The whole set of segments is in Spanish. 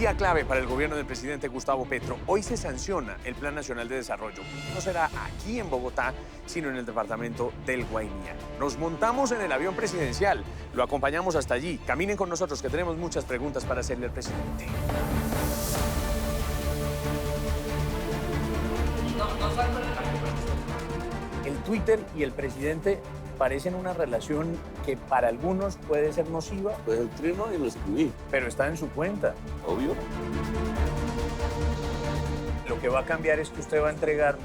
Día clave para el gobierno del presidente Gustavo Petro. Hoy se sanciona el Plan Nacional de Desarrollo. No será aquí en Bogotá, sino en el departamento del Guainía. Nos montamos en el avión presidencial, lo acompañamos hasta allí. Caminen con nosotros que tenemos muchas preguntas para hacerle al presidente. El Twitter y el presidente parecen una relación que para algunos puede ser nociva. Pues el trino y lo escribí. Pero está en su cuenta. Obvio. Lo que va a cambiar es que usted va a entregar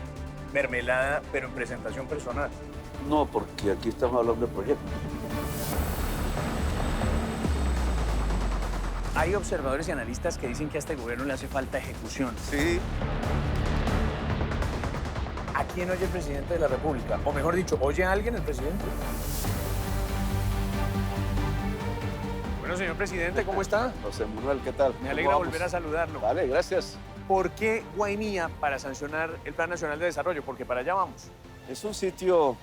mermelada, pero en presentación personal. No, porque aquí estamos hablando de proyectos. Hay observadores y analistas que dicen que a este gobierno le hace falta ejecución. Sí. ¿A quién oye el presidente de la República? O mejor dicho, ¿oye a alguien el presidente? Bueno, señor presidente, ¿cómo está? José Manuel, ¿qué tal? Me alegra volver a saludarlo. Vale, gracias. ¿Por qué Guainía para sancionar el Plan Nacional de Desarrollo? Porque para allá vamos. Es un sitio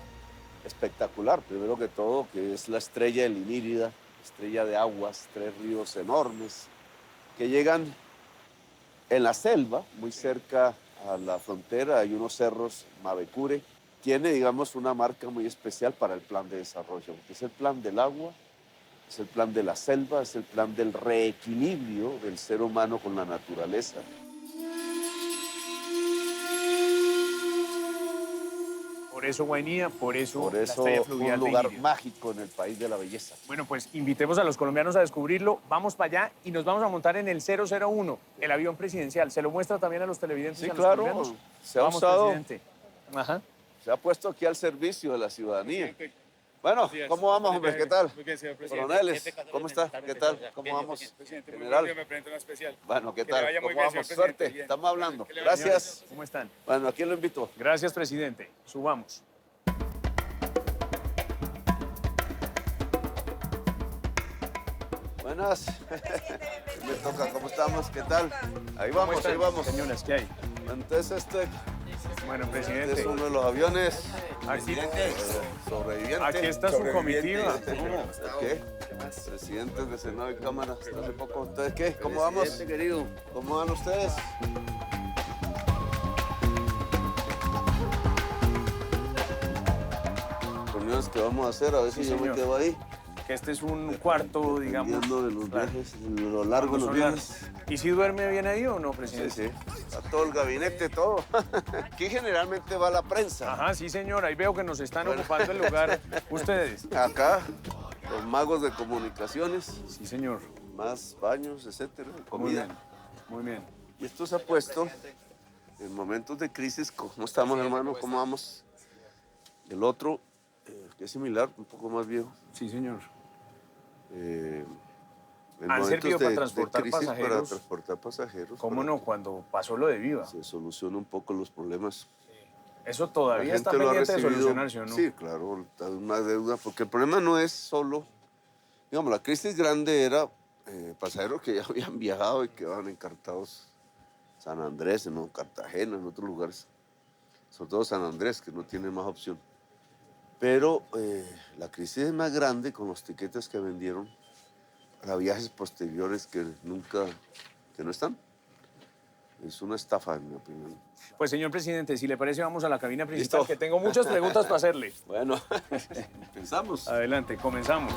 espectacular, primero que todo, que es la estrella del Inírida, estrella de aguas, 3 ríos enormes que llegan en la selva, muy cerca a la frontera. Hay unos cerros, Mavecure. Tiene, digamos, una marca muy especial para el plan de desarrollo, porque es el plan del agua, es el plan de la selva, es el plan del reequilibrio del ser humano con la naturaleza. Por eso Guainía, por eso la Por eso, estrella fluvial un de lugar Inírida. mágico en el país de la belleza. Bueno, pues invitemos a los colombianos a descubrirlo. Vamos para allá y nos vamos a montar en el 001, el avión presidencial. ¿Se lo muestra también a los televidentes Sí, y a los claro. colombianos? Se ha Vamos, usado, presidente. Ajá. se ha puesto aquí al servicio de la ciudadanía. Bueno, ¿cómo vamos, hombre? ¿Qué tal? Muy bien, señor presidente. Coroneles, ¿cómo está? ¿Qué tal? ¿Cómo vamos? Presidente, muy General. rápido, me presento una especial. Bueno, ¿qué Que le tal? vaya muy ¿Cómo bien, vamos? señor presidente. Suerte. Bien. Estamos hablando. Que le vaya Gracias. ¿Cómo están? Bueno, ¿a quién lo invito? Gracias, presidente. Subamos. Buenas. Me toca, ¿cómo estamos? ¿Qué tal? Ahí ¿Cómo vamos, están, ahí vamos. señores? ¿Qué hay? Entonces, Bueno, este presidente, es uno de los aviones aquí, sobreviviente. aquí está su comitiva. ¿Qué? Presidente del Senado y Cámara hasta hace poco. ¿Ustedes qué? ¿Cómo vamos? Querido. ¿Cómo van ustedes? Reuniones que vamos a hacer, a ver Sí, si yo me señor. quedo ahí. Que este es un cuarto, digamos. Dependiendo de los claro, viajes, de lo largo de los son viajes. largos. ¿Y si duerme bien ahí o no, Sí, presidente? sí. Está todo el gabinete, todo. Aquí generalmente va la prensa. Ajá, sí, señor. Ahí veo que nos están ocupando el lugar ustedes. Acá, los magos de comunicaciones, Sí, señor. más baños, etcétera, Muy comida. bien. Muy bien. Y esto se ha puesto en momentos de crisis. ¿Cómo estamos, hermano? ¿Cómo vamos? El otro, que es similar, un poco más viejo. Sí, señor. En ¿Han momentos servido para de transportar crisis, pasajeros? Para transportar pasajeros. ¿Cómo para no? que Cuando pasó lo de Viva. se solucionen un poco los problemas. Eso La todavía está gente lo ha pendiente de recibido. solucionarse, ¿o no? Sí, claro, está una deuda, porque el problema no es solo, digamos, la crisis grande era pasajeros que ya habían viajado y quedaban encartados en San Andrés, en Cartagena, en otros lugares, sobre todo San Andrés, que no tiene más opción. Pero la crisis es más grande con los tiquetes que vendieron para viajes posteriores que nunca, que no están. Es una estafa, en mi opinión. Pues, señor presidente, si le parece, vamos a la cabina principal, Listo. que tengo muchas preguntas para hacerle. Bueno, pensamos. Adelante, comenzamos.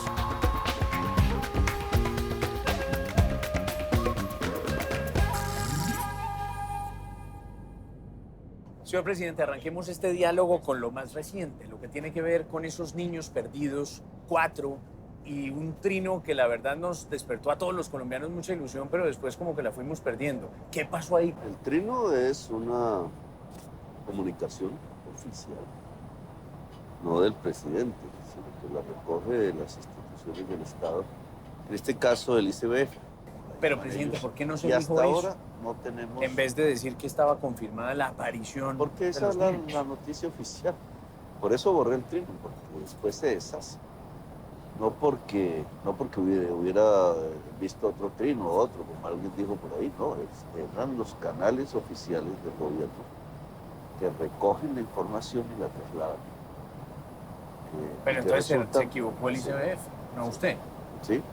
Señor presidente, arranquemos este diálogo con lo más reciente, lo que tiene que ver con esos niños perdidos, 4, y un trino que la verdad nos despertó a todos los colombianos mucha ilusión, pero después como que la fuimos perdiendo. ¿Qué pasó ahí? El trino es una comunicación oficial, no del presidente, sino que la recoge de las instituciones del Estado, en este caso del ICBF. Pero, presidente, ¿por qué no se Y dijo hasta eso? ahora no tenemos... En vez de decir que estaba confirmada la aparición Porque de esa los es la niños. noticia oficial. Por eso borré el trino, porque después se deshace. No porque hubiera visto otro trino o otro, como alguien dijo por ahí, no, eran los canales oficiales del gobierno que recogen la información y la trasladan. Pero Que entonces resulta- se equivocó el ICBF, no usted. Sí,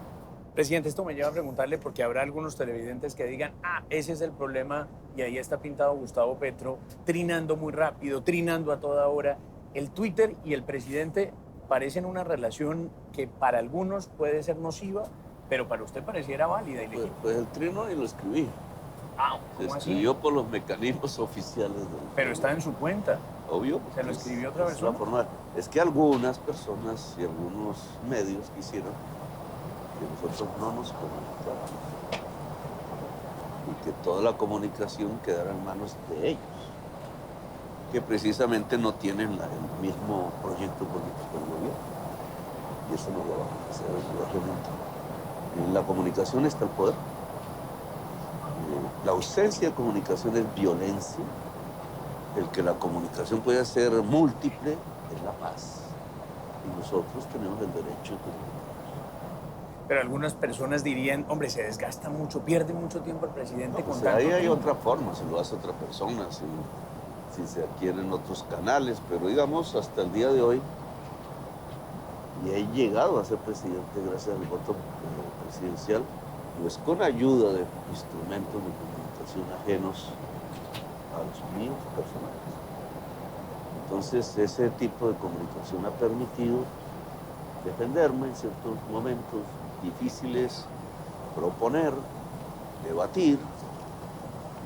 Presidente, esto me lleva a preguntarle porque habrá algunos televidentes que digan, ese es el problema y ahí está pintado Gustavo Petro, trinando muy rápido, trinando a toda hora. El Twitter y el presidente parecen una relación que para algunos puede ser nociva, pero para usted pareciera válida y legítima. Pues el trino y lo escribí. Se ¿Cómo escribió así? por los mecanismos oficiales del Pero está en su cuenta. Obvio. ¿Se lo escribió otra Es la persona? forma. Es que algunas personas y algunos medios quisieron que nosotros no nos comunicáramos y que toda la comunicación quedara en manos de ellos, que precisamente no tienen el mismo proyecto político del gobierno. Y eso no lo vamos a hacer indudablemente. En la comunicación está el poder. La ausencia de comunicación es violencia. El que la comunicación pueda ser múltiple es la paz. Y nosotros tenemos el derecho de comunicarnos. Pero algunas personas dirían, hombre, se desgasta mucho, pierde mucho tiempo el presidente con Pues tanto ahí hay trino. otra forma, si lo hace otra persona, si se adquieren otros canales, pero digamos, hasta el día de hoy, y he llegado a ser presidente gracias al voto presidencial, pues con ayuda de instrumentos de comunicación ajenos a los míos personales. Entonces, ese tipo de comunicación ha permitido defenderme en ciertos momentos difíciles, proponer, debatir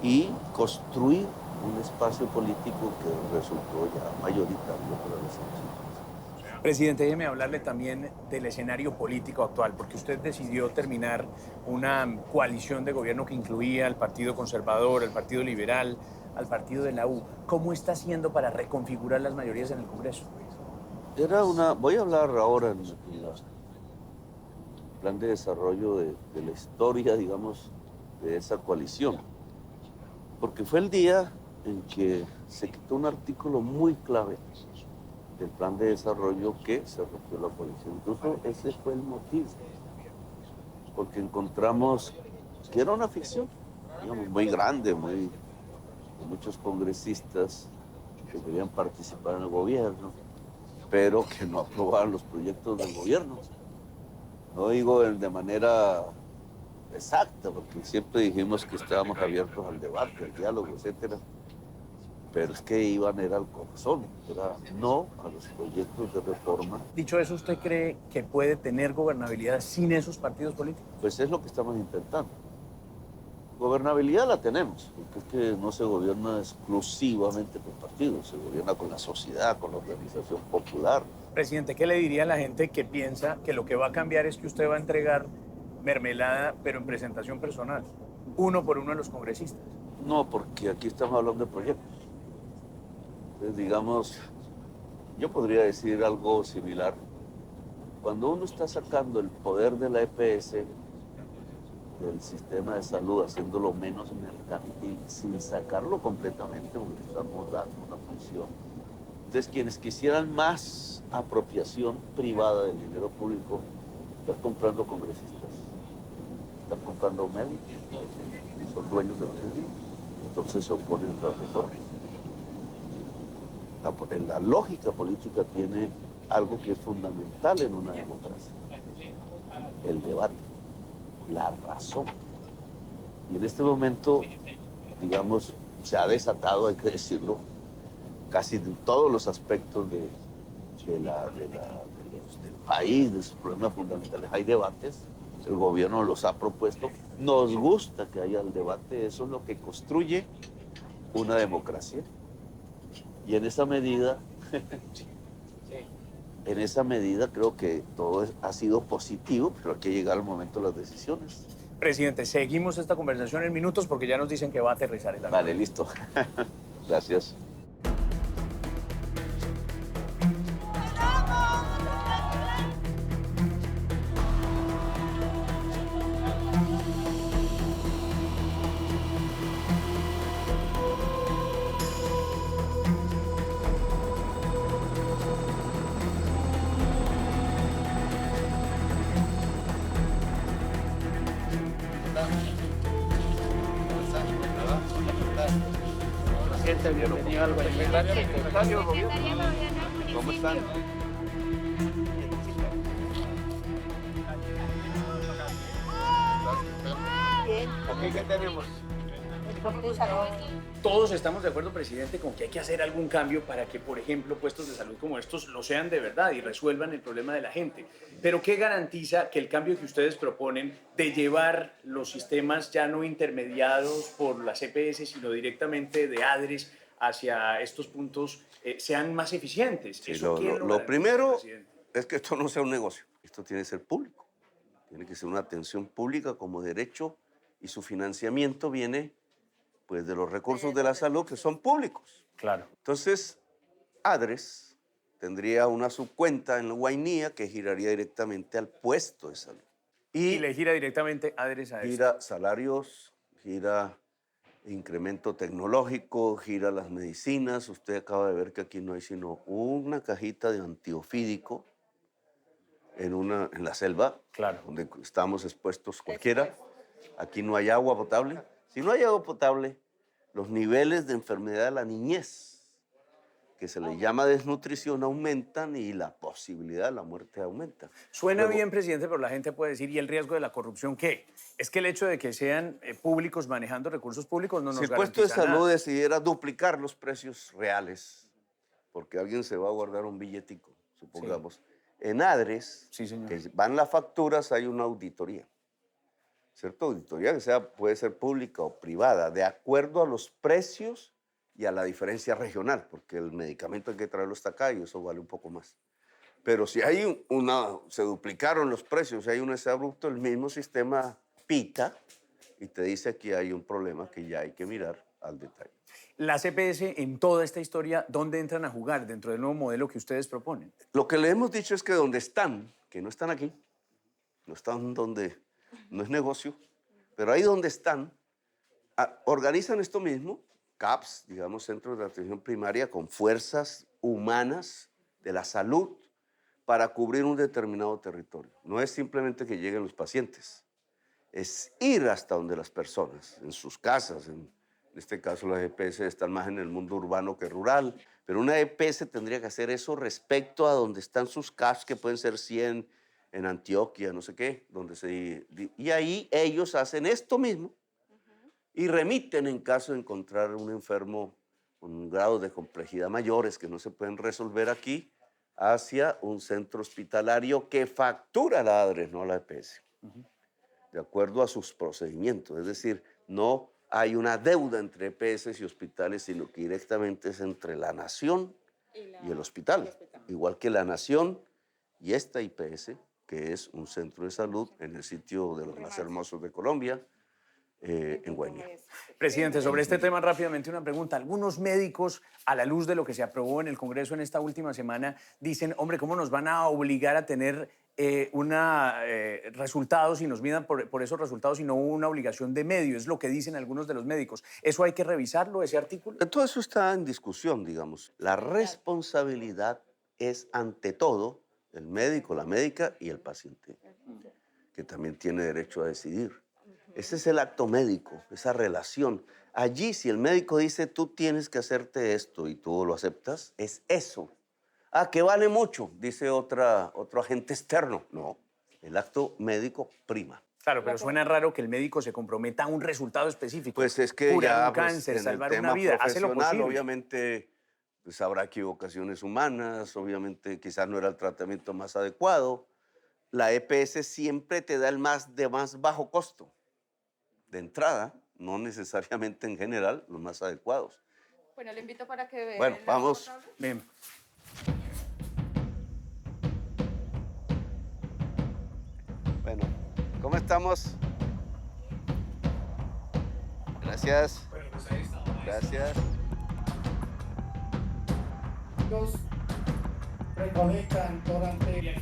y construir un espacio político que resultó ya mayoritario para las elecciones. Presidente, déjeme hablarle también del escenario político actual, porque usted decidió terminar una coalición de gobierno que incluía al Partido Conservador, al Partido Liberal, al Partido de la U. ¿Cómo está haciendo para reconfigurar las mayorías en el Congreso? Voy a hablar ahora en el plan de desarrollo de la historia, digamos, de esa coalición. Porque fue el día en que se quitó un artículo muy clave del plan de desarrollo que se rompió la coalición. Incluso ese fue el motivo. Porque encontramos que era una ficción, digamos, muy grande, de muchos congresistas que querían participar en el gobierno, pero que no aprobaban los proyectos del gobierno. No digo de manera exacta, porque siempre dijimos que estábamos abiertos al debate, al diálogo, etcétera. Pero es que iban era al corazón, era no a los proyectos de reforma. Dicho eso, ¿usted cree que puede tener gobernabilidad sin esos partidos políticos? Pues es lo que estamos intentando. Gobernabilidad la tenemos, porque es que no se gobierna exclusivamente con partidos, se gobierna con la sociedad, con la organización popular. Presidente, ¿qué le diría a la gente que piensa que lo que va a cambiar es que usted va a entregar mermelada, pero en presentación personal, uno por uno a los congresistas? No, porque aquí estamos hablando de proyectos. Entonces, digamos, yo podría decir algo similar. Cuando uno está sacando el poder de la EPS del sistema de salud, haciéndolo menos mercantil, sin sacarlo completamente, porque estamos dando una función. Entonces, quienes quisieran más apropiación privada del dinero público, están comprando congresistas, están comprando médicos, son dueños de los médicos, entonces se oponen a las reformas. La lógica política tiene algo que es fundamental en una democracia: el debate, la razón. Y en este momento, digamos, se ha desatado, hay que decirlo, casi en todos los aspectos del país, de sus problemas fundamentales. Hay debates, el gobierno los ha propuesto, nos gusta que haya el debate, eso es lo que construye una democracia. Y en esa medida, creo que todo ha sido positivo, pero hay que llegar al momento de las decisiones. Presidente, seguimos esta conversación en minutos porque ya nos dicen que va a aterrizar el avión. Vale, listo. Gracias. Bienvenido al ¿Cómo están? Aquí, ¿qué tenemos? Todos estamos de acuerdo, presidente, con que hay que hacer algún cambio para que, por ejemplo, puestos de salud como estos lo sean de verdad y resuelvan el problema de la gente. Pero ¿qué garantiza que el cambio que ustedes proponen de llevar los sistemas ya no intermediados por las EPS, sino directamente de ADRES hacia estos puntos sean más eficientes? Sí, ¿Eso quién lo garantiza, primero presidente? es que esto no sea un negocio. Esto tiene que ser público. Tiene que ser una atención pública como derecho y su financiamiento viene pues de los recursos de la salud que son públicos. Claro. Entonces, ADRES tendría una subcuenta en la Guainía que giraría directamente al puesto de salud. Y le gira directamente ADRES a esto. gira salarios, gira incremento tecnológico, gira las medicinas. Usted acaba de ver que aquí no hay sino una cajita de antiofídico en la selva, Claro. donde estamos expuestos cualquiera. Aquí no hay agua potable. Si no hay agua potable, los niveles de enfermedad de la niñez, que se le llama desnutrición, aumentan y la posibilidad de la muerte aumenta. Suena Luego, bien, presidente, pero la gente puede decir, ¿y el riesgo de la corrupción qué? Es que el hecho de que sean públicos manejando recursos públicos no si nos el puesto de garantiza salud nada. decidiera duplicar los precios reales, porque alguien se va a guardar un billetico, supongamos, en ADRES, Sí, señor. que van las facturas, hay una auditoría. ¿Cierto? Auditoría que puede ser pública o privada, de acuerdo a los precios y a la diferencia regional, porque el medicamento hay que traerlo hasta acá y eso vale un poco más. Pero si hay se duplicaron los precios, si hay un abrupto, el mismo sistema pita y te dice que hay un problema que ya hay que mirar al detalle. Las EPS en toda esta historia, ¿dónde entran a jugar dentro del nuevo modelo que ustedes proponen? Lo que le hemos dicho es que donde están, que no están aquí, no están donde no es negocio, pero ahí donde están, organizan esto mismo, CAPS, digamos, Centros de Atención Primaria, con fuerzas humanas de la salud para cubrir un determinado territorio. No es simplemente que lleguen los pacientes, es ir hasta donde las personas, en sus casas, en este caso las EPS están más en el mundo urbano que rural, pero una EPS tendría que hacer eso respecto a donde están sus CAPS, que pueden ser 100 en Antioquia, no sé qué, y ahí ellos hacen esto mismo y remiten en caso de encontrar un enfermo con grados de complejidad mayores que no se pueden resolver aquí, hacia un centro hospitalario que factura la ADRES, no la EPS, de acuerdo a sus procedimientos. Es decir, no hay una deuda entre EPS y hospitales, sino que directamente es entre la nación y el hospital. Igual que la nación y esta IPS, que es un centro de salud en el sitio de los más hermosos de Colombia, en Guainía. Presidente, sobre este tema rápidamente una pregunta. Algunos médicos, a la luz de lo que se aprobó en el Congreso en esta última semana, dicen, hombre, ¿cómo nos van a obligar a tener resultados y nos midan por esos resultados y no una obligación de medio? Es lo que dicen algunos de los médicos. ¿Eso hay que revisarlo, ese artículo? Todo eso está en discusión, digamos. La responsabilidad es ante todo el médico, la médica y el paciente, que también tiene derecho a decidir. Ese es el acto médico, esa relación. Allí, si el médico dice, tú tienes que hacerte esto y tú lo aceptas, es eso. Ah, que vale mucho, dice otro agente externo. No, el acto médico prima. Claro, pero suena raro que el médico se comprometa a un resultado específico. Pues es que curar ya un cáncer, en el salvar tema una vida, hace lo profesional, posible. obviamente, pues habrá equivocaciones humanas, obviamente quizás no era el tratamiento más adecuado. La EPS siempre te da el de más bajo costo. De entrada, no necesariamente en general, los más adecuados. Bueno, le invito para que vean. Bueno, vamos. Bien. Bueno, ¿cómo estamos? Gracias. Gracias. Los recolectan durante...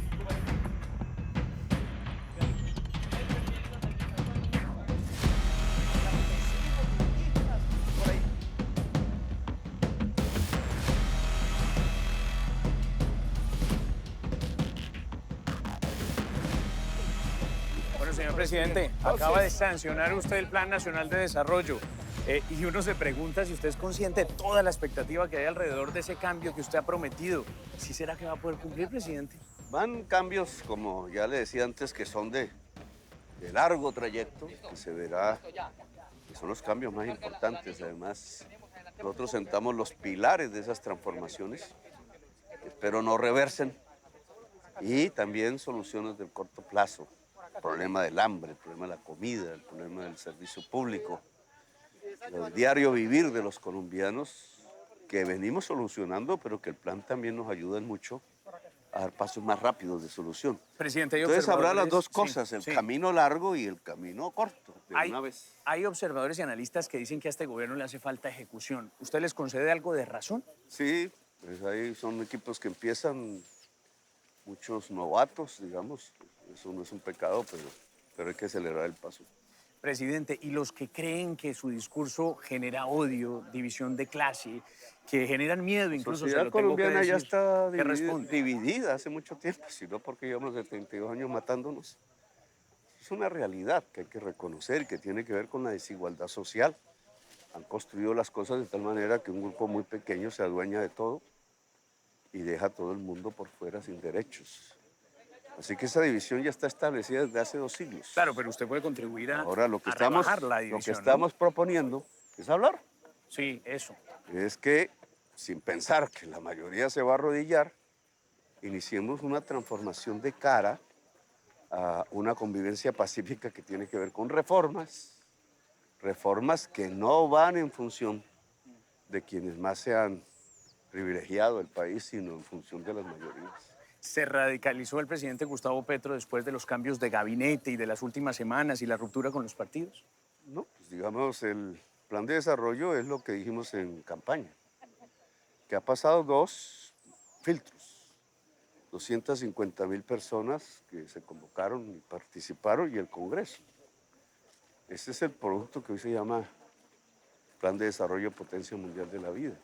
Bueno, señor presidente, acaba de sancionar usted el Plan Nacional de Desarrollo. Y uno se pregunta si usted es consciente de toda la expectativa que hay alrededor de ese cambio que usted ha prometido. ¿Sí será que va a poder cumplir, presidente? Van cambios, como ya le decía antes, que son de de largo trayecto que se verá, que son los cambios más importantes. Además, nosotros sentamos los pilares de esas transformaciones, espero no reversen, y también soluciones del corto plazo. El problema del hambre, el problema de la comida, el problema del servicio público, el diario vivir de los colombianos que venimos solucionando, pero que el plan también nos ayuda en mucho a dar pasos más rápidos de solución. Presidente, hay Entonces habrá las dos observadores- cosas, sí, el sí. camino largo y el camino corto, de Hay, una vez. hay observadores y analistas que dicen que a este gobierno le hace falta ejecución. ¿Usted les concede algo de razón? Sí, pues ahí son equipos que empiezan, muchos novatos, digamos. Eso no es un pecado, pero hay que acelerar el paso. Presidente, y los que creen que su discurso genera odio, división de clase, que generan miedo, La incluso se sociedad lo tengo que colombiana ya decir, está ¿qué responde? dividida hace mucho tiempo, sino porque llevamos 72 años matándonos. Es una realidad que hay que reconocer y que tiene que ver con la desigualdad social. Han construido las cosas de tal manera que un grupo muy pequeño se adueña de todo y deja a todo el mundo por fuera sin derechos. Así que esa división ya está establecida desde hace 2 siglos. Claro, pero usted puede contribuir a, Ahora lo que a estamos, rebajar la lo que división, ¿no? estamos proponiendo es hablar. Sí, eso. Es que, sin pensar que la mayoría se va a arrodillar, iniciemos una transformación de cara a una convivencia pacífica que tiene que ver con reformas, reformas que no van en función de quienes más se han privilegiado el país, sino en función de las mayorías. Se radicalizó el presidente Gustavo Petro después de los cambios de gabinete y de las últimas semanas y la ruptura con los partidos. No, pues digamos, el plan de desarrollo es lo que dijimos en campaña, que ha pasado 2 filtros. 250.000 personas que se convocaron y participaron y el Congreso. Ese es el producto que hoy se llama Plan de Desarrollo Potencia Mundial de la Vida.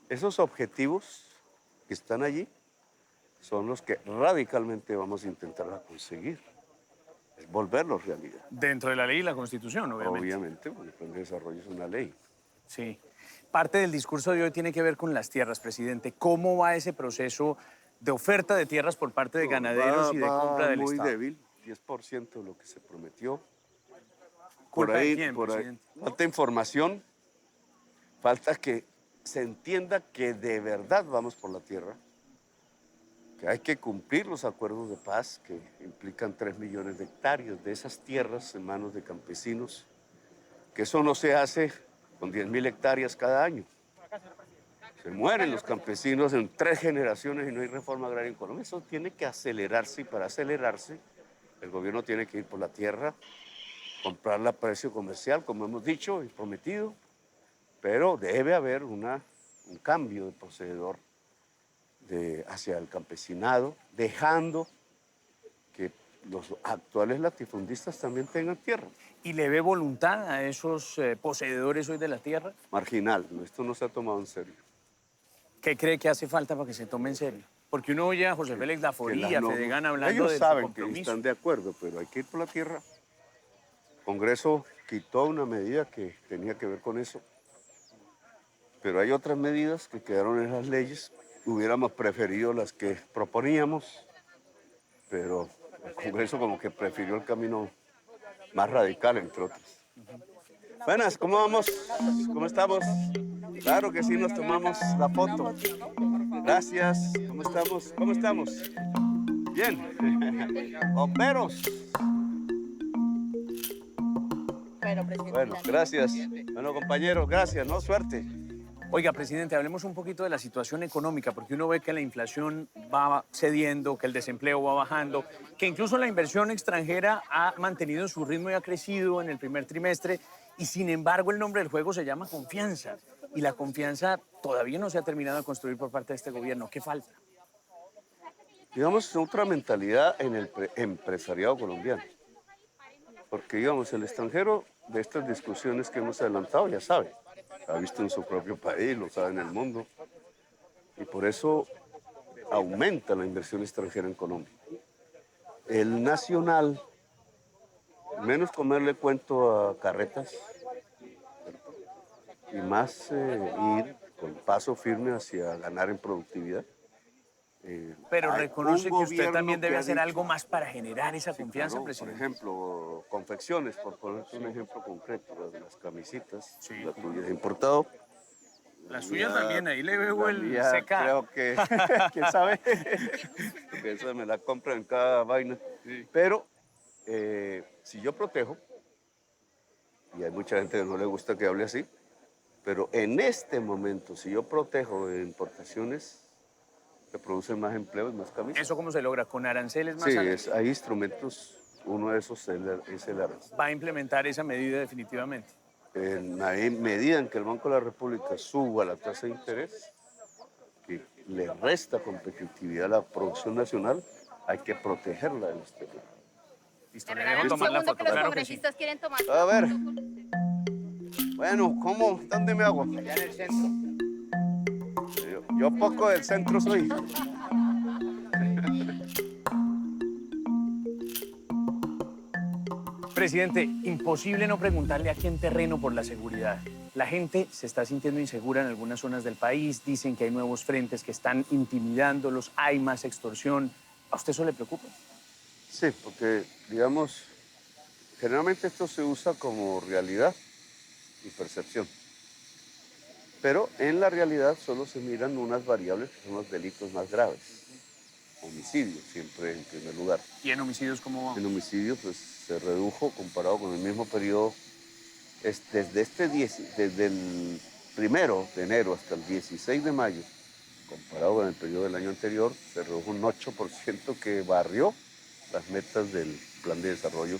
Esos objetivos que están allí son los que radicalmente vamos a intentar conseguir, es volverlos realidad. Dentro de la ley y la Constitución, obviamente. Obviamente, porque el Plan de Desarrollo es una ley. Sí. Parte del discurso de hoy tiene que ver con las tierras, presidente. ¿Cómo va ese proceso de oferta de tierras por parte de ganaderos y de compra del muy Estado? débil, 10% de lo que se prometió. ¿Culpa de quién, por ahí, presidente? falta información, falta que se entienda que de verdad vamos por la tierra, que hay que cumplir los acuerdos de paz que implican 3 millones de hectáreas de esas tierras en manos de campesinos, que eso no se hace con 10.000 hectáreas cada año. Se mueren los campesinos en 3 generaciones y no hay reforma agraria en Colombia. Eso tiene que acelerarse y para acelerarse el gobierno tiene que ir por la tierra, comprarla a precio comercial, como hemos dicho y prometido, pero debe haber un cambio de procededor hacia el campesinado, dejando que los actuales latifundistas también tengan tierra. ¿Y le ve voluntad a esos poseedores hoy de la tierra? Marginal, esto no se ha tomado en serio. ¿Qué cree que hace falta para que se tome en serio? Porque uno oye a José Félix Que Laforía, las a normas- Fedegan hablando Ellos de su saben que compromiso. están de acuerdo, pero hay que ir por la tierra. El Congreso quitó una medida que tenía que ver con eso, pero hay otras medidas que quedaron en las leyes. Hubiéramos preferido las que proponíamos, pero el Congreso como que prefirió el camino más radical, entre otros. Buenas, ¿cómo vamos? ¿Cómo estamos? Claro que sí, nos tomamos la foto. Gracias. ¿Cómo estamos? ¿Cómo estamos? Bien. Bomberos. Bueno, presidente. Bueno, gracias. Bueno, compañeros, gracias, ¿no? Suerte. Oiga, presidente, hablemos un poquito de la situación económica, porque uno ve que la inflación va cediendo, que el desempleo va bajando, que incluso la inversión extranjera ha mantenido su ritmo y ha crecido en el primer trimestre, y sin embargo el nombre del juego se llama confianza, y la confianza todavía no se ha terminado de construir por parte de este gobierno. ¿Qué falta? Digamos, otra mentalidad en el empresariado colombiano. Porque, digamos, el extranjero de estas discusiones que hemos adelantado ya sabe. Ha visto en su propio país, lo sabe en el mundo. Y por eso aumenta la inversión extranjera en Colombia. El nacional, menos comerle cuento a carretas y más ir con paso firme hacia ganar en productividad. Pero Hay reconoce un que usted gobierno también debe que ha hacer dicho- algo más para generar esa Sí, confianza, claro, presidente. Por ejemplo, confecciones, por ponerte un ejemplo concreto, las de las camisitas, Sí. la tuya es importado. La suya también, ahí le veo la el mía CK. creo que, quién sabe, porque esa me la compran en cada vaina. Sí. Pero si yo protejo, y hay mucha gente que no le gusta que hable así, pero en este momento, si yo protejo de importaciones, se producen más empleos, más camisas. ¿Eso cómo se logra? ¿Con aranceles más Sí, altos? hay instrumentos, uno de esos es el arancel. Va a implementar esa medida definitivamente. En la medida en que el Banco de la República suba la tasa de interés, que le resta competitividad a la producción nacional, hay que protegerla del exterior. Listo, Me le regalan dejo un tomar la segundo foto. que los Claro que sí. congresistas quieren tomar. A ver. Bueno, ¿cómo? ¿Dónde me hago? Allá en el centro. Yo poco del centro soy. Presidente, imposible no preguntarle aquí en terreno por la seguridad. La gente se está sintiendo insegura en algunas zonas del país, dicen que hay nuevos frentes que están intimidándolos, hay más extorsión. ¿A usted eso le preocupa? Sí, porque, digamos, generalmente esto se usa como realidad y percepción. Pero en la realidad solo se miran unas variables que son los delitos más graves. Homicidio, siempre en primer lugar. ¿Y en homicidios cómo va? En homicidio, pues se redujo comparado con el mismo periodo, desde el 1 de enero hasta el 16 de mayo, comparado con el periodo del año anterior, se redujo un 8% que barrió las metas del plan de desarrollo.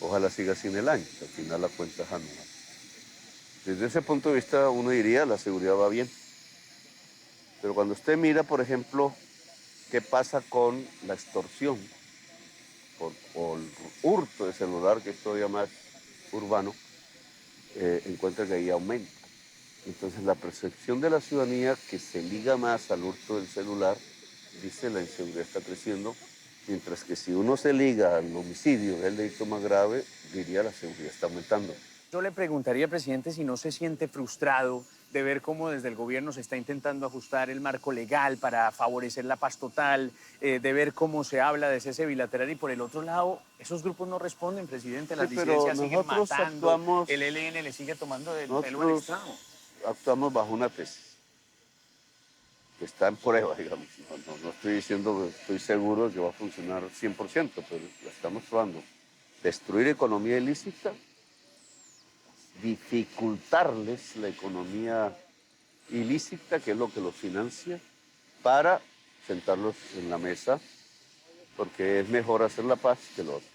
Ojalá siga así en el año, que al final la cuenta es anual. Desde ese punto de vista, uno diría, la seguridad va bien. Pero cuando usted mira, por ejemplo, qué pasa con la extorsión o el hurto de celular, que es todavía más urbano, encuentra que ahí aumenta. Entonces, la percepción de la ciudadanía que se liga más al hurto del celular, dice la inseguridad está creciendo, mientras que si uno se liga al homicidio, que es el delito más grave, diría la seguridad está aumentando. Yo le preguntaría, presidente, si no se siente frustrado de ver cómo desde el gobierno se está intentando ajustar el marco legal para favorecer la paz total, de ver cómo se habla de cese bilateral y por el otro lado, esos grupos no responden, presidente, las Sí, pero disidencias siguen nosotros matando, actuamos- el ELN le sigue tomando del pelo al Nosotros extremo. actuamos bajo una tesis que está en prueba, digamos. No estoy diciendo que estoy seguro de que va a funcionar 100%, pero la estamos probando. Destruir economía ilícita, dificultarles la economía ilícita, que es lo que los financia, para sentarlos en la mesa, porque es mejor hacer la paz que lo otro.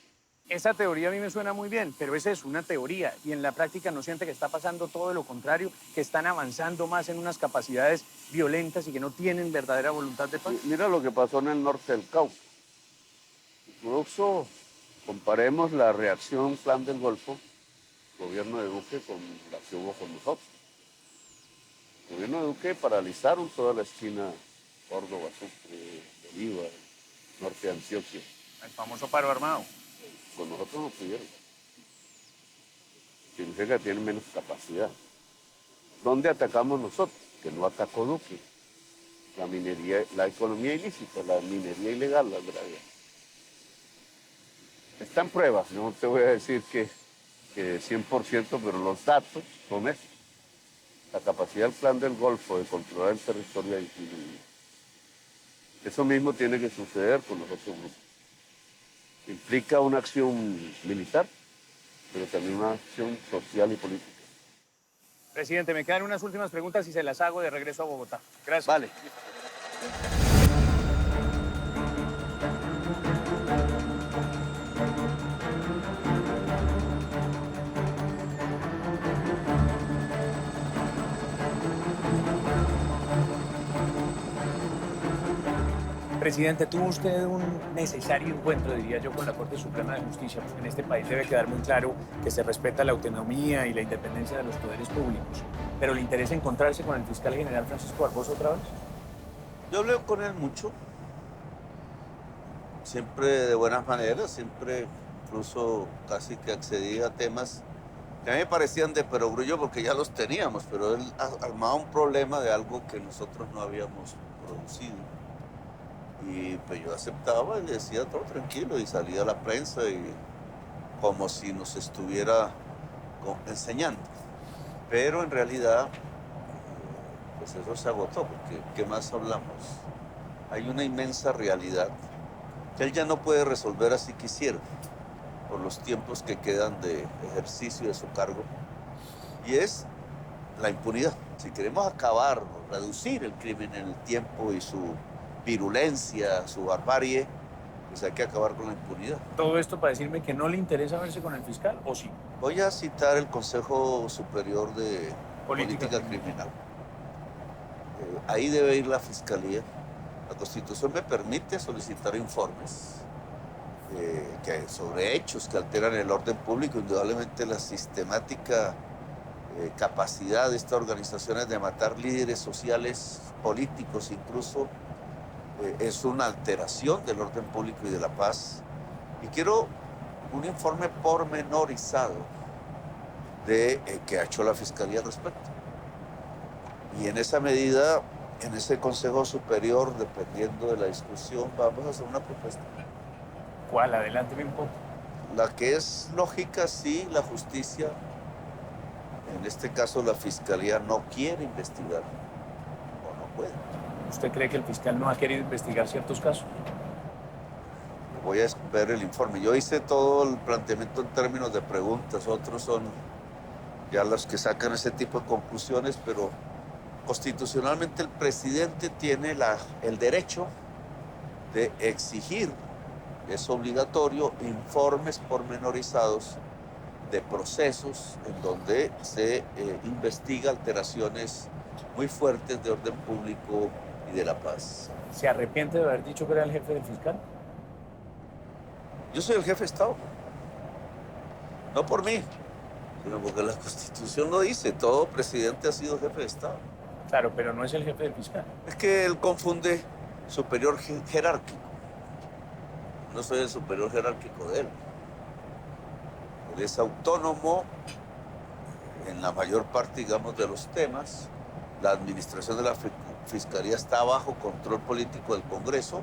Esa teoría a mí me suena muy bien, pero esa es una teoría y en la práctica no siente que está pasando todo lo contrario, que están avanzando más en unas capacidades violentas y que no tienen verdadera voluntad de paz. Mira lo que pasó en el norte del Cauca. Incluso comparemos la reacción Plan del Golfo, gobierno de Duque, con la que hubo con nosotros. El gobierno de Duque paralizaron toda la esquina Córdoba, Sucre, Bolívar, norte de Antioquia. El famoso paro armado. Con nosotros no pudieron. Significa que tienen menos capacidad. ¿Dónde atacamos nosotros? Que no atacó Duque. La minería, la economía ilícita, la minería ilegal, la gravedad. Está en pruebas, no te voy a decir que 100%, pero los datos son esos. La capacidad del Plan del Golfo de controlar el territorio ha disminuido. Eso mismo tiene que suceder con los otros grupos. Implica una acción militar, pero también una acción social y política. Presidente, me quedan unas últimas preguntas y se las hago de regreso a Bogotá. Gracias. Vale. Presidente, tuvo usted un necesario encuentro, diría yo, con la Corte Suprema de Justicia, porque en este país debe quedar muy claro que se respeta la autonomía y la independencia de los poderes públicos. ¿Pero le interesa encontrarse con el fiscal general Francisco Barbosa otra vez? Yo hablé con él mucho, siempre de buenas maneras, siempre incluso casi que accedía a temas que a mí me parecían de perogrullo porque ya los teníamos, pero él armaba un problema de algo que nosotros no habíamos producido. Y pues yo aceptaba y le decía todo tranquilo y salía a la prensa y como si nos estuviera enseñando. Pero en realidad, pues eso se agotó, porque ¿qué más hablamos? Hay una inmensa realidad que él ya no puede resolver así quisiera, por los tiempos que quedan de ejercicio de su cargo, y es la impunidad. Si queremos acabar, reducir el crimen en el tiempo y su virulencia, su barbarie, pues hay que acabar con la impunidad. Todo esto para decirme que no le interesa verse con el fiscal, ¿o sí? Voy a citar el Consejo Superior de Política Política Criminal. Ahí debe ir la Fiscalía. La Constitución me permite solicitar informes sobre hechos que alteran el orden público. Indudablemente la sistemática capacidad de estas organizaciones de matar líderes sociales, políticos incluso, es una alteración del orden público y de la paz. Y quiero un informe pormenorizado de que ha hecho la Fiscalía al respecto. Y en esa medida, en ese Consejo Superior, dependiendo de la discusión, vamos a hacer una propuesta. ¿Cuál? Adelánteme un poco. La que es lógica, sí, la justicia, en este caso la Fiscalía, no quiere investigar o no puede. ¿Usted cree que el fiscal no ha querido investigar ciertos casos? Voy a ver el informe. Yo hice todo el planteamiento en términos de preguntas, otros son ya los que sacan ese tipo de conclusiones, pero constitucionalmente el presidente tiene el derecho de exigir, es obligatorio, informes pormenorizados de procesos en donde se investiga alteraciones muy fuertes de orden público y de la paz. ¿Se arrepiente de haber dicho que era el jefe del fiscal? Yo soy el jefe de Estado. No por mí, sino porque la Constitución lo dice. Todo presidente ha sido jefe de Estado. Claro, pero no es el jefe del fiscal. Es que él confunde superior jerárquico. No soy el superior jerárquico de él. Él es autónomo en la mayor parte, digamos, de los temas. La administración de la Fiscalía está bajo control político del Congreso.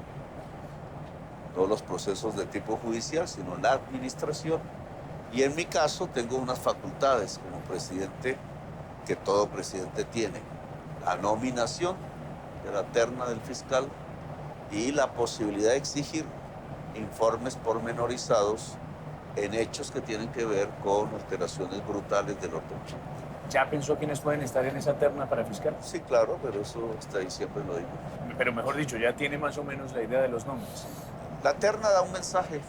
Todos los procesos de tipo judicial, sino la administración. Y en mi caso tengo unas facultades como presidente que todo presidente tiene. La nominación de la terna del fiscal y la posibilidad de exigir informes pormenorizados en hechos que tienen que ver con alteraciones brutales del orden público. ¿Ya pensó quiénes pueden estar en esa terna para fiscal? Sí, claro, pero eso hasta ahí siempre lo digo. Pero mejor dicho, ya tiene más o menos la idea de los nombres. La terna da un mensaje.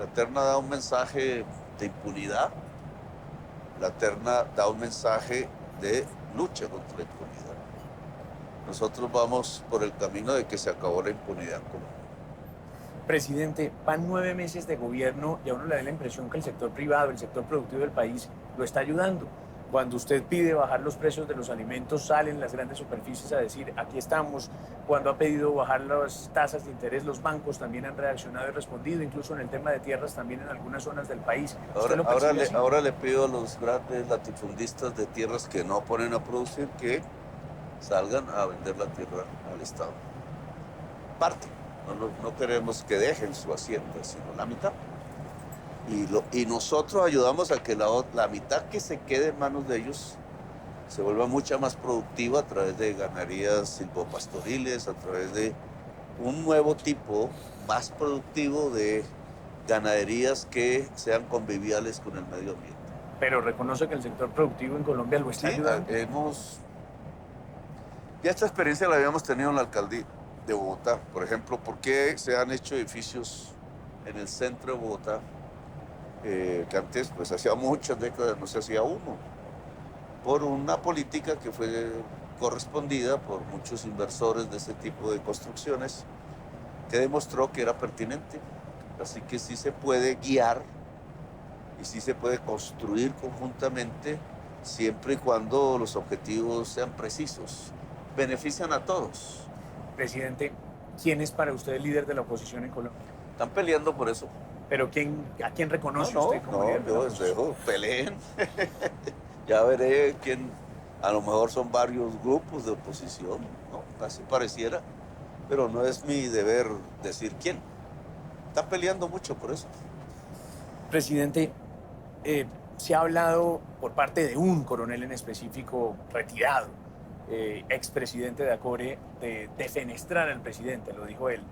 La terna da un mensaje de impunidad. La terna da un mensaje de lucha contra la impunidad. Nosotros vamos por el camino de que se acabó la impunidad en Colombia. Presidente, van 9 meses de gobierno y a uno le da la impresión que el sector privado, el sector productivo del país lo está ayudando. Cuando usted pide bajar los precios de los alimentos, salen las grandes superficies a decir, aquí estamos. Cuando ha pedido bajar las tasas de interés, los bancos también han reaccionado y respondido, incluso en el tema de tierras también en algunas zonas del país. Ahora le pido a los grandes latifundistas de tierras que no ponen a producir que salgan a vender la tierra al Estado. Parte. No queremos que dejen su hacienda, sino la mitad. Y nosotros ayudamos a que la mitad que se quede en manos de ellos se vuelva mucho más productiva a través de ganaderías silvopastoriles, a través de un nuevo tipo más productivo de ganaderías que sean conviviales con el medio ambiente. Pero reconoce que el sector productivo en Colombia lo está ayudando. Ya esta experiencia la habíamos tenido en la alcaldía de Bogotá. Por ejemplo, ¿por qué se han hecho edificios en el centro de Bogotá? Que antes, pues hacía muchas décadas no se hacía uno, por una política que fue correspondida por muchos inversores de ese tipo de construcciones, que demostró que era pertinente. Así que sí se puede guiar y sí se puede construir conjuntamente, siempre y cuando los objetivos sean precisos. Benefician a todos. Presidente, ¿quién es para usted el líder de la oposición en Colombia? Están peleando por eso. ¿Pero a quién reconoce usted como líder de la yo oposición? dejo, peleen. Ya veré quién, a lo mejor son varios grupos de oposición, ¿no? Así pareciera, pero no es mi deber decir quién. Están peleando mucho por eso. Presidente, se ha hablado por parte de un coronel en específico retirado, expresidente de Acore, de defenestrar al presidente, lo dijo él.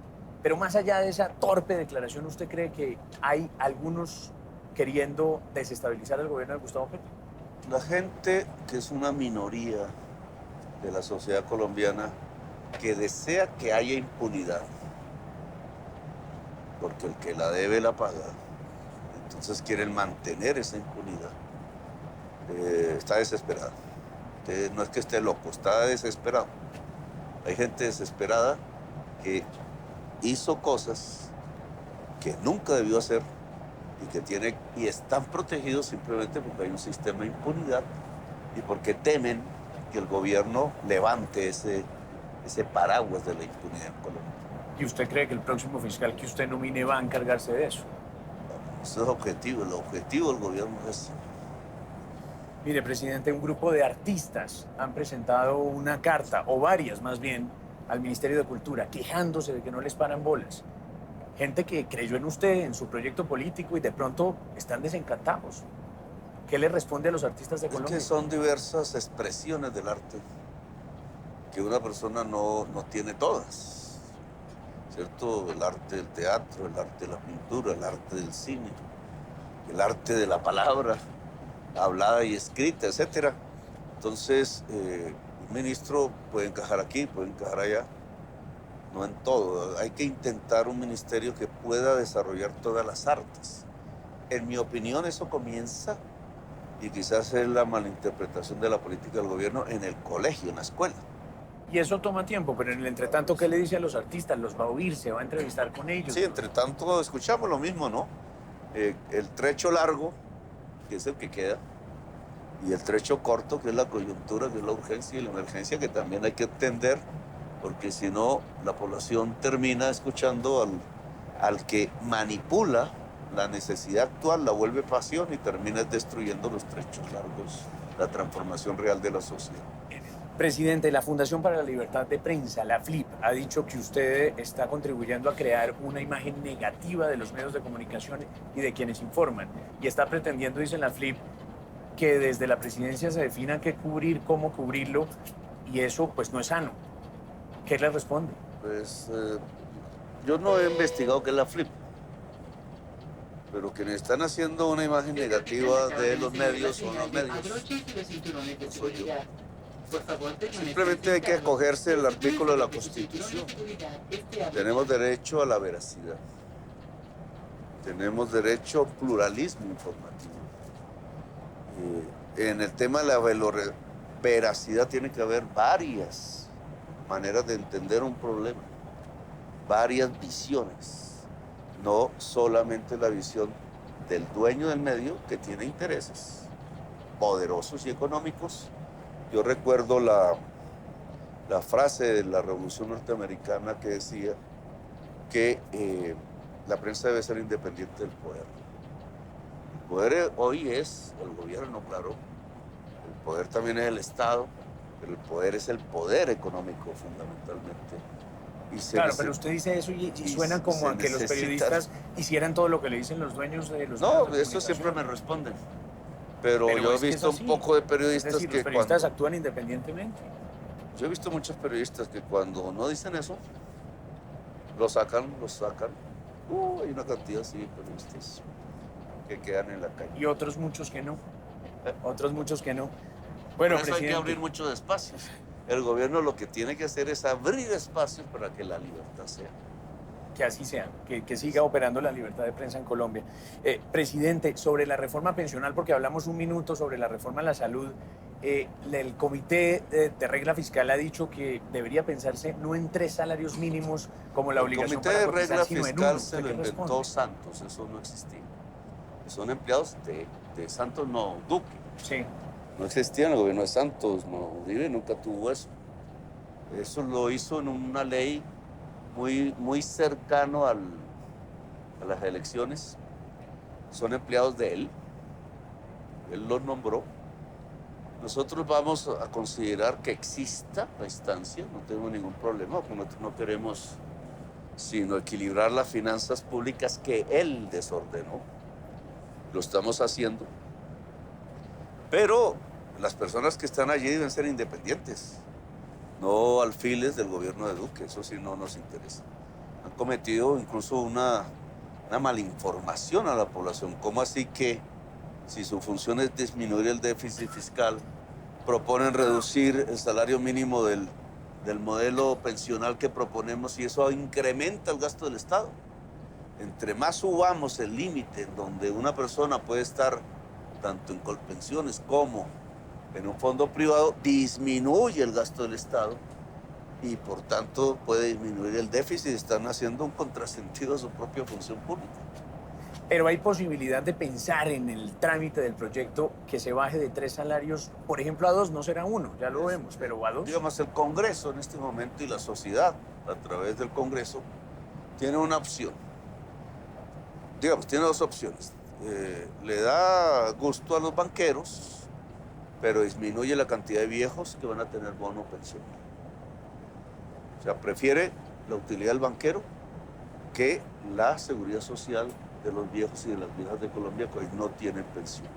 Pero más allá de esa torpe declaración, ¿usted cree que hay algunos queriendo desestabilizar el gobierno de Gustavo Petro? La gente, que es una minoría de la sociedad colombiana, que desea que haya impunidad, porque el que la debe la paga, entonces quieren mantener esa impunidad, está desesperada. No es que esté loco, está desesperado. Hay gente desesperada que hizo cosas que nunca debió hacer y están protegidos simplemente porque hay un sistema de impunidad y porque temen que el gobierno levante ese paraguas de la impunidad en Colombia. ¿Y usted cree que el próximo fiscal que usted nomine va a encargarse de eso? Ese es el objetivo del gobierno es ese. Mire, presidente, un grupo de artistas han presentado una carta, o varias más bien, al Ministerio de Cultura, quejándose de que no les paran bolas. Gente que creyó en usted, en su proyecto político, y de pronto están desencantados. ¿Qué le responde a los artistas de Colombia? Es que son diversas expresiones del arte, que una persona no tiene todas, ¿cierto? El arte del teatro, el arte de la pintura, el arte del cine, el arte de la palabra, hablada y escrita, etc. Entonces, un ministro puede encajar aquí, puede encajar allá, no en todo. Hay que intentar un ministerio que pueda desarrollar todas las artes. En mi opinión, eso comienza, y quizás es la malinterpretación de la política del gobierno, en el colegio, en la escuela. Y eso toma tiempo, pero en el entretanto, ¿qué le dice a los artistas? ¿Los va a oír? ¿Se va a entrevistar con ellos? Sí, entre tanto escuchamos lo mismo, ¿no? El trecho largo, que es el que queda, y el trecho corto, que es la coyuntura, que es la urgencia y la emergencia, que también hay que atender, porque si no, la población termina escuchando al que manipula la necesidad actual, la vuelve pasión y termina destruyendo los trechos largos, la transformación real de la sociedad. Presidente, la Fundación para la Libertad de Prensa, la FLIP, ha dicho que usted está contribuyendo a crear una imagen negativa de los medios de comunicación y de quienes informan. Y está pretendiendo, dice la FLIP, que desde la presidencia se defina qué cubrir, cómo cubrirlo, y eso pues no es sano. ¿Qué le responde? Pues yo no he investigado qué es la FLIP, pero quienes están haciendo una imagen negativa de los medios son los medios. No soy yo. Simplemente hay que acogerse el artículo de la Constitución. Tenemos derecho a la veracidad. Tenemos derecho a pluralismo informativo. En el tema de la veracidad tiene que haber varias maneras de entender un problema, varias visiones, no solamente la visión del dueño del medio que tiene intereses poderosos y económicos. Yo recuerdo la frase de la Revolución Norteamericana que decía que la prensa debe ser independiente del poder. El poder hoy es el gobierno, claro. El poder también es el Estado, pero el poder es el poder económico fundamentalmente. Claro, pero usted dice eso y suena como a que los periodistas hicieran todo lo que le dicen los dueños de los medios de No, eso comunicación. siempre me responden. Pero yo he visto un poco de periodistas es decir, que los periodistas actúan independientemente. Yo he visto muchos periodistas que cuando no dicen eso, lo sacan. Hay una cantidad así de periodistas que quedan en la calle. Y otros muchos que no. Otros muchos que no. Bueno, Bueno, por eso presidente, hay que abrir muchos espacios. El gobierno lo que tiene que hacer es abrir espacios para que la libertad sea. que así sea, que siga operando la libertad de prensa en Colombia. Presidente, sobre la reforma pensional, porque hablamos un minuto sobre la reforma a la salud, el Comité de Regla Fiscal ha dicho que debería pensarse no en 3 salarios mínimos como la obligación El Comité de para cotizar, Regla sino en Fiscal uno. se lo ¿Qué inventó responde? Santos, eso no existía. Son empleados de Santos, no, Duque. Sí. No existía en el gobierno de Santos, no, Uribe nunca tuvo eso. Eso lo hizo en una ley muy cercano a las elecciones. Son empleados de él los nombró. Nosotros vamos a considerar que exista la instancia, no tengo ningún problema, porque nosotros no queremos sino equilibrar las finanzas públicas que él desordenó. lo estamos haciendo, pero las personas que están allí deben ser independientes, no alfiles del gobierno de Duque, eso sí no nos interesa. Han cometido incluso una malinformación a la población. ¿Cómo así que si su función es disminuir el déficit fiscal, proponen reducir el salario mínimo del modelo pensional que proponemos y eso incrementa el gasto del Estado? Entre más subamos el límite en donde una persona puede estar tanto en colpensiones como en un fondo privado, disminuye el gasto del Estado y por tanto puede disminuir el déficit. Están haciendo un contrasentido a su propia función pública. Pero hay posibilidad de pensar en el trámite del proyecto que se baje de 3 salarios, por ejemplo, a 2, no será 1, ya lo vemos, pero a 2. Digamos, el Congreso en este momento y la sociedad, a través del Congreso, tiene una opción. Digamos, tiene 2 opciones. Le da gusto a los banqueros, pero disminuye la cantidad de viejos que van a tener bono pensión. O sea, prefiere la utilidad del banquero que la seguridad social de los viejos y de las viejas de Colombia que hoy no tienen pensión.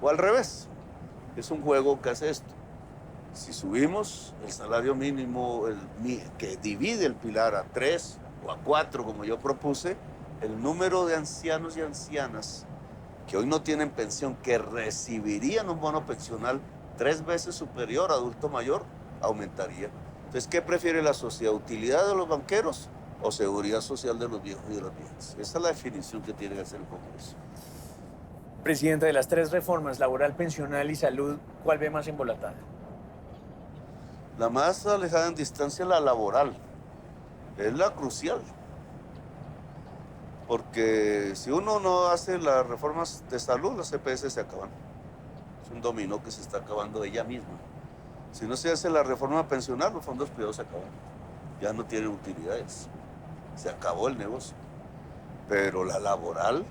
O al revés, es un juego que hace esto. Si subimos el salario mínimo que divide el pilar a 3 o a 4, como yo propuse, el número de ancianos y ancianas que hoy no tienen pensión, que recibirían un bono pensional 3 veces superior a adulto mayor, aumentaría. Entonces, ¿qué prefiere la sociedad? ¿Utilidad de los banqueros o seguridad social de los viejos y de las viejas? Esa es la definición que tiene que hacer el Congreso. Presidente, de las 3 reformas, laboral, pensional y salud, ¿cuál ve más embolatada? La más alejada en distancia es la laboral. Es la crucial. Porque si uno no hace las reformas de salud, las EPS se acaban. Es un dominó que se está acabando ella misma. Si no se hace la reforma pensional, los fondos privados se acaban. Ya no tienen utilidades. Se acabó el negocio. Pero la laboral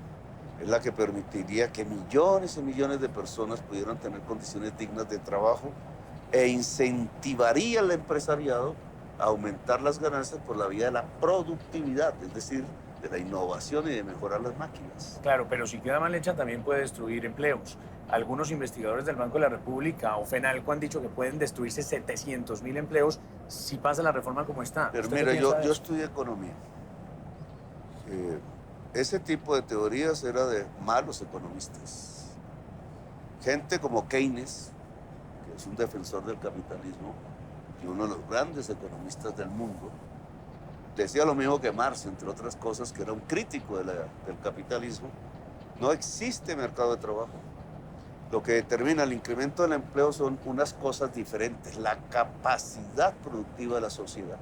es la que permitiría que millones y millones de personas pudieran tener condiciones dignas de trabajo e incentivaría al empresariado a aumentar las ganancias por la vía de la productividad, es decir, de la innovación y de mejorar las máquinas. Claro, pero si queda mal hecha también puede destruir empleos. Algunos investigadores del Banco de la República o FENALCO han dicho que pueden destruirse 700.000 empleos si pasa la reforma como está. Pero ¿Usted mira, qué piensa de yo eso? estudié economía. Ese tipo de teorías era de malos economistas. Gente como Keynes, que es un defensor del capitalismo y uno de los grandes economistas del mundo, decía lo mismo que Marx, entre otras cosas, que era un crítico del capitalismo. No existe mercado de trabajo. Lo que determina el incremento del empleo son unas cosas diferentes, la capacidad productiva de la sociedad.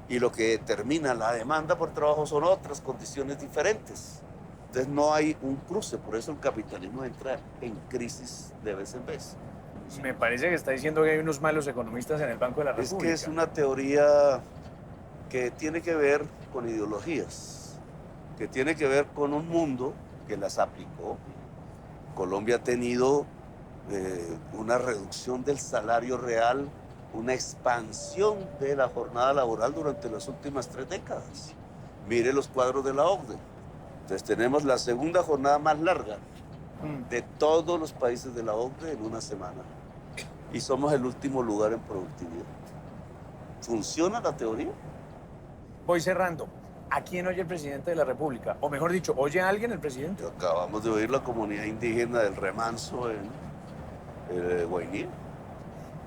Y lo que determina la demanda por trabajo son otras condiciones diferentes. Entonces no hay un cruce, por eso el capitalismo entra en crisis de vez en vez. Me parece que está diciendo que hay unos malos economistas en el Banco de la Es República. que es una teoría que tiene que ver con ideologías, que tiene que ver con un mundo que las aplicó. Colombia ha tenido una reducción del salario real, una expansión de la jornada laboral durante las últimas 3 décadas. Mire los cuadros de la OCDE. Entonces tenemos la segunda jornada más larga de todos los países de la OCDE en una semana. Y somos el último lugar en productividad. ¿Funciona la teoría? Voy cerrando. ¿A quién oye el presidente de la República? O mejor dicho, ¿oye a alguien el presidente? Acabamos de oír la comunidad indígena del Remanso en Guainía.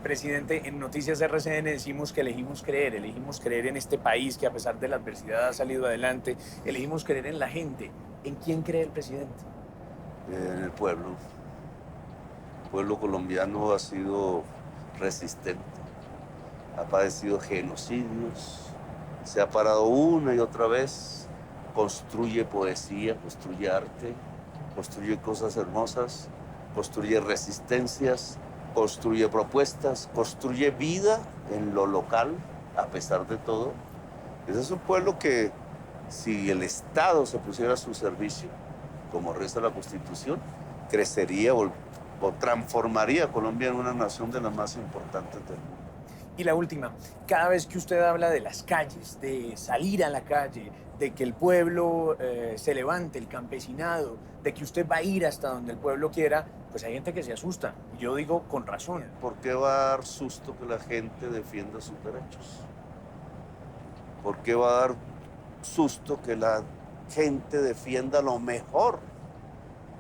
Presidente, en Noticias RCN decimos que elegimos creer en este país que a pesar de la adversidad ha salido adelante, elegimos creer en la gente. ¿En quién cree el presidente? En el pueblo. El pueblo colombiano ha sido resistente, ha padecido genocidios, se ha parado una y otra vez, construye poesía, construye arte, construye cosas hermosas, construye resistencias, construye propuestas, construye vida en lo local, a pesar de todo. Ese es un pueblo que, si el Estado se pusiera a su servicio, como reza la Constitución, crecería o transformaría a Colombia en una nación de las más importantes del mundo. Y la última, cada vez que usted habla de las calles, de salir a la calle, de que el pueblo se levante, el campesinado, de que usted va a ir hasta donde el pueblo quiera, pues hay gente que se asusta. Y yo digo con razón. ¿Por qué va a dar susto que la gente defienda sus derechos? ¿Por qué va a dar susto que la gente defienda lo mejor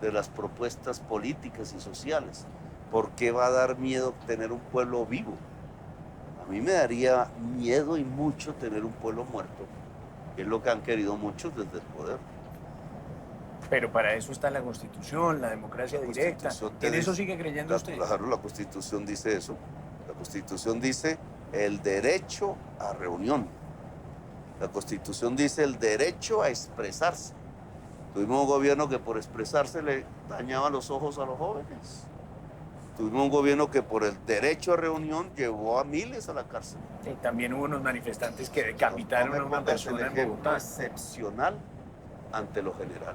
de las propuestas políticas y sociales? ¿Por qué va a dar miedo tener un pueblo vivo? A mí me daría miedo y mucho tener un pueblo muerto, que es lo que han querido muchos desde el poder. Pero para eso está la Constitución, la democracia directa. Constitución te ¿En eso dice- sigue creyendo usted? Claro, la Constitución dice eso. La Constitución dice el derecho a reunión. La Constitución dice el derecho a expresarse. Tuvimos un gobierno que por expresarse le dañaba los ojos a los jóvenes. Tuvimos un gobierno que por el derecho a reunión llevó a miles a la cárcel. Y también hubo unos manifestantes que decapitaron No me a una pongas persona el en ejemplo Bogotá. excepcional ante lo general.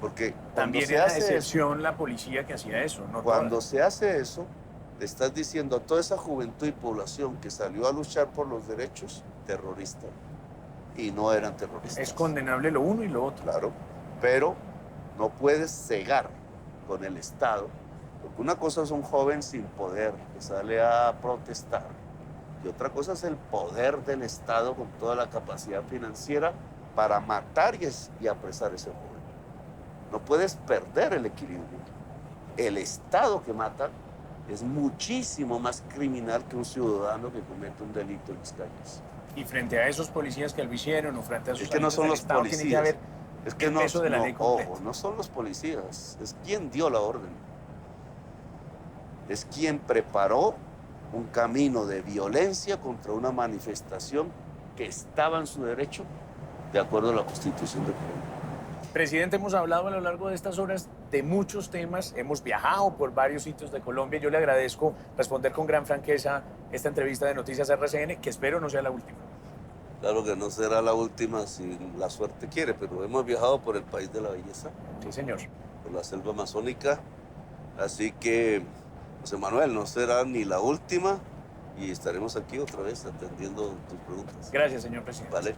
Porque cuando También se era hace eso, excepción la policía que hacía eso, no cuando todas. se hace eso, le estás diciendo a toda esa juventud y población que salió a luchar por los derechos, terrorista. Y no eran terroristas. Es condenable lo uno y lo otro. Claro, pero no puedes cegar con el Estado, porque una cosa es un joven sin poder que sale a protestar, y otra cosa es el poder del Estado con toda la capacidad financiera para matar y apresar a ese joven. No puedes perder el equilibrio. El Estado que mata es muchísimo más criminal que un ciudadano que comete un delito en las calles. Y frente a esos policías que lo hicieron o frente a esos Es que no agentes son del los Estado, tiene que policías. haber Es que el no, peso de la no, ley completa. ojo, no son los policías, es quien dio la orden. Es quien preparó un camino de violencia contra una manifestación que estaba en su derecho de acuerdo a la Constitución de Colombia. Presidente, hemos hablado a lo largo de estas horas de muchos temas, hemos viajado por varios sitios de Colombia. Yo le agradezco responder con gran franqueza esta entrevista de Noticias RCN, que espero no sea la última. Claro que no será la última si la suerte quiere, pero hemos viajado por el país de la belleza, Sí, señor. por la selva amazónica, así que, José Manuel, no será ni la última y estaremos aquí otra vez atendiendo tus preguntas. Gracias, señor presidente. Vale.